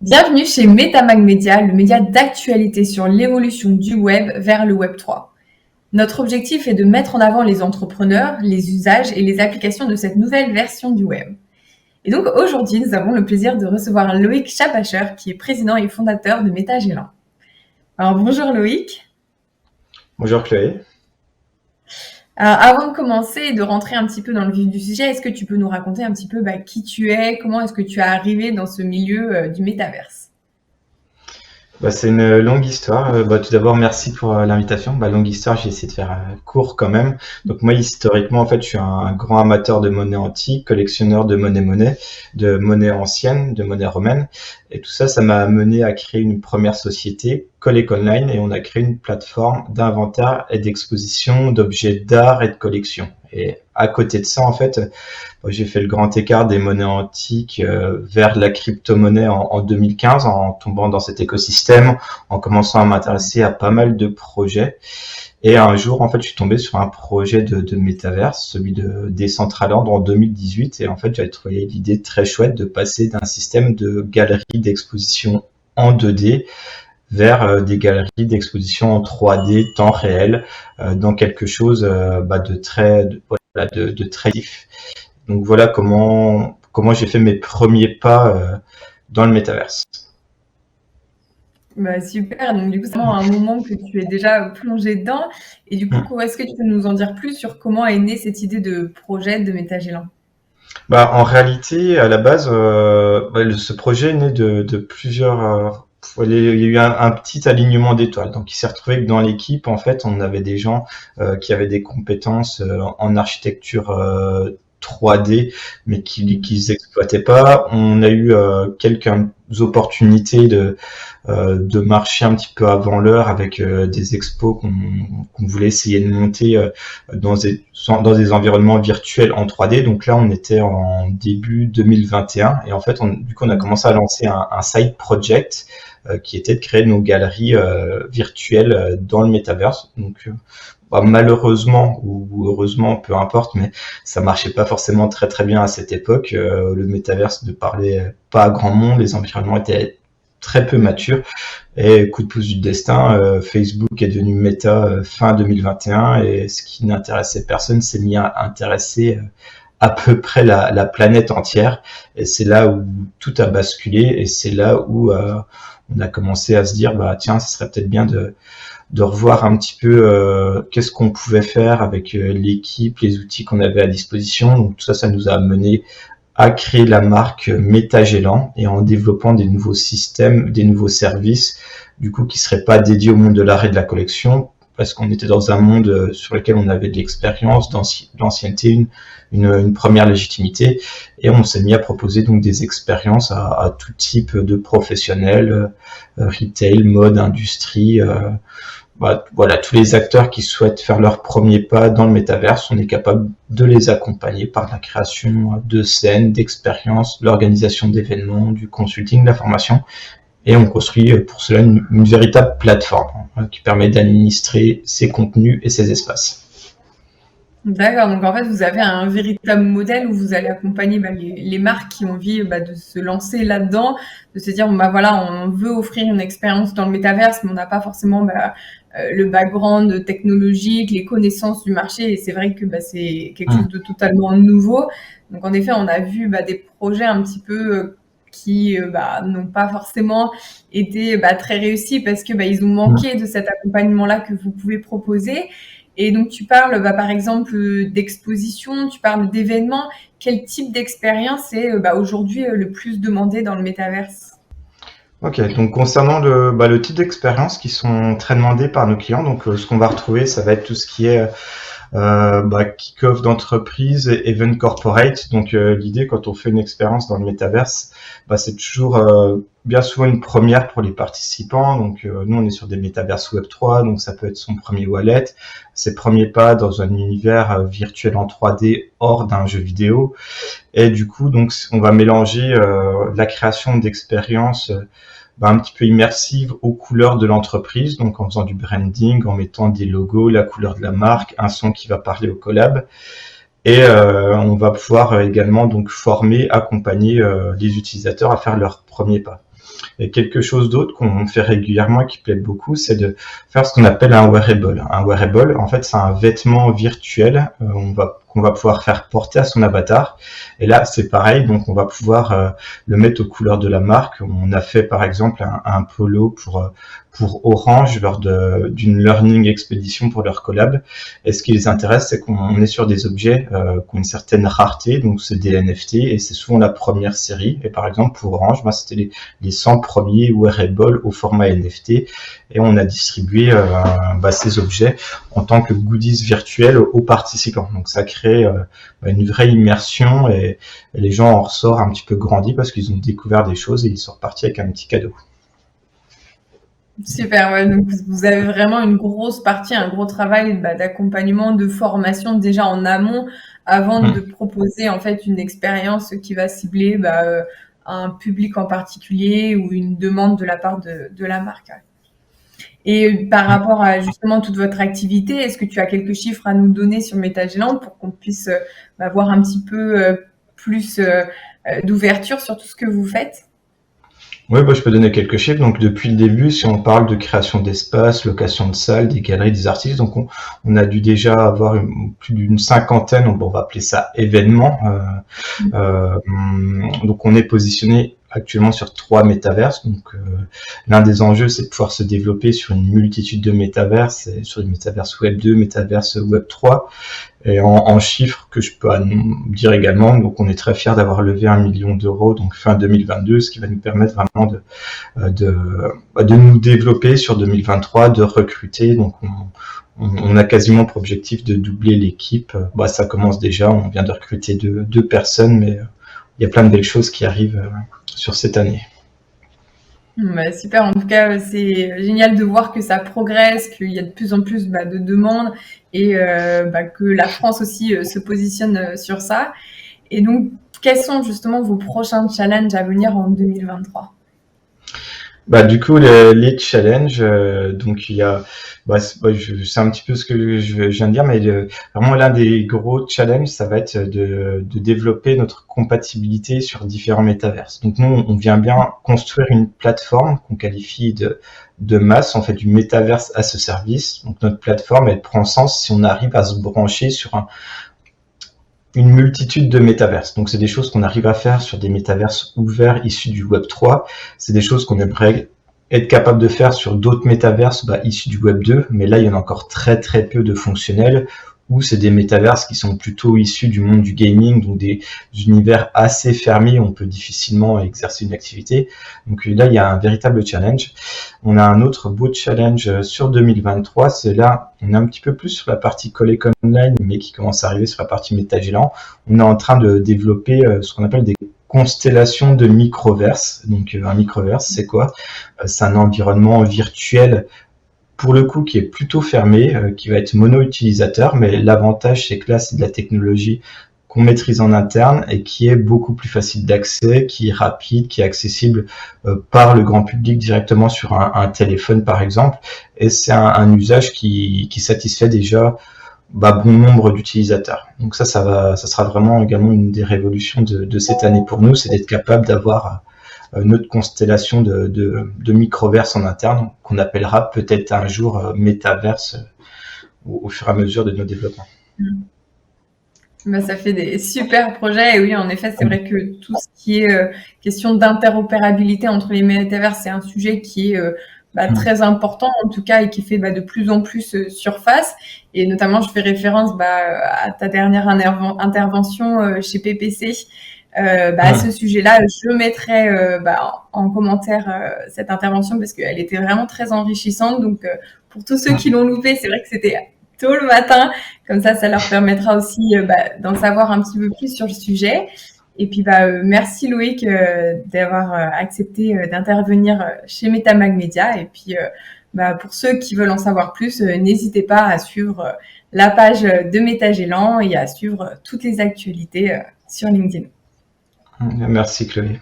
Bienvenue chez Metamag Media, le média d'actualité sur l'évolution du web vers le Web 3. Notre objectif est de mettre en avant les entrepreneurs, les usages et les applications de cette nouvelle version du web. Et donc aujourd'hui, nous avons le plaisir de recevoir Loïc Chapacher, qui est président et fondateur de MetaGélant. Alors bonjour Loïc. Bonjour Chloé. Alors, avant de commencer et de rentrer un petit peu dans le vif du sujet, est-ce que tu peux nous raconter un petit peu qui tu es, comment est-ce que tu es arrivé dans ce milieu du métaverse? C'est une longue histoire. Tout d'abord, merci pour l'invitation. Longue histoire, j'ai essayé de faire court quand même. Donc moi, historiquement, en fait, je suis un grand amateur de monnaie antique, collectionneur de de monnaie ancienne, de monnaie romaine. Et tout ça, ça m'a amené à créer une première société, Collect Online, et on a créé une plateforme d'inventaire et d'exposition d'objets d'art et de collection. Et à côté de ça, en fait, j'ai fait le grand écart des monnaies antiques vers la crypto-monnaie en 2015, en tombant dans cet écosystème, en commençant à m'intéresser à pas mal de projets. Et un jour, en fait, je suis tombé sur un projet de métaverse, celui de Decentraland en 2018. Et en fait, j'avais trouvé l'idée très chouette de passer d'un système de galerie d'exposition en 2D vers des galeries d'exposition en 3D, temps réel, dans quelque chose de très vif. Donc voilà comment j'ai fait mes premiers pas dans le métaverse. Super, donc du coup, c'est vraiment un moment que tu es déjà plongé dedans. Et du coup, est-ce que tu peux nous en dire plus sur comment est née cette idée de projet de MetaGélant? En réalité, à la base, ce projet est né de plusieurs. Il y a eu un petit alignement d'étoiles. Donc, il s'est retrouvé que dans l'équipe, en fait, on avait des gens qui avaient des compétences en architecture 3D, mais qui n'exploitaient pas. On a eu quelques opportunités de marcher un petit peu avant l'heure avec des expos qu'on voulait essayer de monter dans des environnements virtuels en 3D. Donc là, on était en début 2021 et en fait, du coup, on a commencé à lancer un side project qui était de créer nos galeries virtuelles dans le metaverse. Donc malheureusement ou heureusement, peu importe, mais ça marchait pas forcément très très bien à cette époque. Le métaverse ne parlait pas à grand monde, les environnements étaient très peu matures. Et coup de pouce du destin, Facebook est devenu Meta fin 2021 et ce qui n'intéressait personne s'est mis à intéresser à peu près la planète entière. Et c'est là où tout a basculé et c'est là où on a commencé à se dire tiens, ce serait peut-être bien de revoir un petit peu qu'est-ce qu'on pouvait faire avec l'équipe, les outils qu'on avait à disposition. Donc tout ça, ça nous a amené à créer la marque MetaGélant et en développant des nouveaux systèmes, des nouveaux services, du coup qui seraient pas dédiés au monde de l'art et de la collection, parce qu'on était dans un monde sur lequel on avait de l'expérience, d'ancienneté, une première légitimité, et on s'est mis à proposer donc des expériences à tout type de professionnels, retail, mode, industrie. Voilà, tous les acteurs qui souhaitent faire leur premier pas dans le métaverse, on est capable de les accompagner par la création de scènes, d'expériences, l'organisation d'événements, du consulting, de la formation. Et on construit pour cela une véritable plateforme qui permet d'administrer ses contenus et ses espaces. D'accord, donc en fait, vous avez un véritable modèle où vous allez accompagner les marques qui ont envie de se lancer là-dedans, de se dire, voilà, on veut offrir une expérience dans le métaverse, mais on n'a pas forcément le background technologique, les connaissances du marché, et c'est vrai que c'est quelque chose de totalement nouveau. Donc en effet, on a vu des projets un petit peu qui n'ont pas forcément été très réussis parce que ils ont manqué de cet accompagnement-là que vous pouvez proposer. Et donc, tu parles, par exemple, d'exposition, tu parles d'événements. Quel type d'expérience est aujourd'hui le plus demandé dans le métaverse? Ok, donc concernant le type d'expérience qui sont très demandées par nos clients, donc ce qu'on va retrouver, ça va être tout ce qui est kick-off d'entreprise, event corporate. Donc l'idée quand on fait une expérience dans le métaverse, c'est toujours bien souvent une première pour les participants. Donc nous on est sur des métaverses Web 3, donc ça peut être son premier wallet, ses premiers pas dans un univers virtuel en 3D hors d'un jeu vidéo. Et du coup donc on va mélanger la création d'expériences un petit peu immersive aux couleurs de l'entreprise, donc en faisant du branding, en mettant des logos, la couleur de la marque, un son qui va parler au collab. Et on va pouvoir également donc former, accompagner les utilisateurs à faire leur premier pas. Et quelque chose d'autre qu'on fait régulièrement et qui plaît beaucoup, c'est de faire ce qu'on appelle un wearable. Un wearable, en fait, c'est un vêtement virtuel qu'on va pouvoir faire porter à son avatar. Et là, c'est pareil, donc on va pouvoir le mettre aux couleurs de la marque. On a fait par exemple un polo pour Orange lors d'une learning expédition pour leur collab. Et ce qui les intéresse, c'est qu'on est sur des objets qui ont une certaine rareté, donc c'est des NFT, et c'est souvent la première série. Et par exemple, pour Orange, moi, c'était les 100 premiers wearables au format NFT, et on a distribué ces objets en tant que goodies virtuels aux participants. Donc ça crée une vraie immersion, et les gens en ressortent un petit peu grandis parce qu'ils ont découvert des choses et ils sont repartis avec un petit cadeau. Super, ouais, donc vous avez vraiment une grosse partie, un gros travail d'accompagnement, de formation déjà en amont avant de proposer en fait une expérience qui va cibler un public en particulier ou une demande de la part de la marque. Et par rapport à justement toute votre activité, est-ce que tu as quelques chiffres à nous donner sur Metageland pour qu'on puisse voir un petit peu plus d'ouverture sur tout ce que vous faites? Oui, je peux donner quelques chiffres. Donc, depuis le début, si on parle de création d'espace, location de salles, des galeries, des artistes, donc on a dû déjà avoir plus d'une cinquantaine, on va appeler ça événements. Donc, on est positionné actuellement sur 3 métaverses. Donc, l'un des enjeux, c'est de pouvoir se développer sur une multitude de métaverses, sur les métaverses Web 2, métaverses Web 3. Et en chiffres que je peux dire également, donc on est très fiers d'avoir levé 1 million d'euros donc fin 2022, ce qui va nous permettre vraiment de nous développer sur 2023, de recruter. Donc on a quasiment pour objectif de doubler l'équipe. Ça commence déjà, on vient de recruter deux personnes, mais il y a plein de belles choses qui arrivent sur cette année. Super, en tout cas, c'est génial de voir que ça progresse, qu'il y a de plus en plus de demandes et que la France aussi se positionne sur ça. Et donc, quels sont justement vos prochains challenges à venir en 2023? Du coup, les challenges, donc il y a, c'est un petit peu ce que je viens de dire, mais vraiment l'un des gros challenges, ça va être de développer notre compatibilité sur différents métaverses. Donc nous, on vient bien construire une plateforme qu'on qualifie de masse, en fait, du métaverse as a service. Donc notre plateforme, elle prend sens si on arrive à se brancher sur une multitude de métaverses. Donc, c'est des choses qu'on arrive à faire sur des métaverses ouverts issus du Web 3. C'est des choses qu'on aimerait être capable de faire sur d'autres métaverses issus du Web 2. Mais là, il y en a encore très, très peu de fonctionnels, ou c'est des métaverses qui sont plutôt issus du monde du gaming, donc des univers assez fermés, on peut difficilement exercer une activité. Donc là, il y a un véritable challenge. On a un autre beau challenge sur 2023, c'est là, on est un petit peu plus sur la partie Collecon Online, mais qui commence à arriver sur la partie Metageland. On est en train de développer ce qu'on appelle des constellations de microverses. Donc un microverse, c'est quoi? C'est un environnement virtuel pour le coup qui est plutôt fermé, qui va être mono-utilisateur, mais l'avantage c'est que là c'est de la technologie qu'on maîtrise en interne et qui est beaucoup plus facile d'accès, qui est rapide, qui est accessible par le grand public directement sur un téléphone par exemple, et c'est un usage qui satisfait déjà bon nombre d'utilisateurs. Donc ça sera vraiment également une des révolutions de cette année pour nous, c'est d'être capable d'avoir notre constellation de microverses en interne, qu'on appellera peut-être un jour métaverse au fur et à mesure de nos développements. Ça fait des super projets. Et oui, en effet, c'est vrai que tout ce qui est question d'interopérabilité entre les métaverses, c'est un sujet qui est très important en tout cas et qui fait de plus en plus surface. Et notamment, je fais référence à ta dernière intervention chez PPC. À ce sujet-là, je mettrai en commentaire cette intervention parce qu'elle était vraiment très enrichissante. Donc, pour tous ceux qui l'ont loupé, c'est vrai que c'était tôt le matin. Comme ça leur permettra aussi d'en savoir un petit peu plus sur le sujet. Et puis, merci Loïc d'avoir accepté d'intervenir chez Metamag Media. Et puis, pour ceux qui veulent en savoir plus, n'hésitez pas à suivre la page de Metageland et à suivre toutes les actualités sur LinkedIn. Merci Chloé.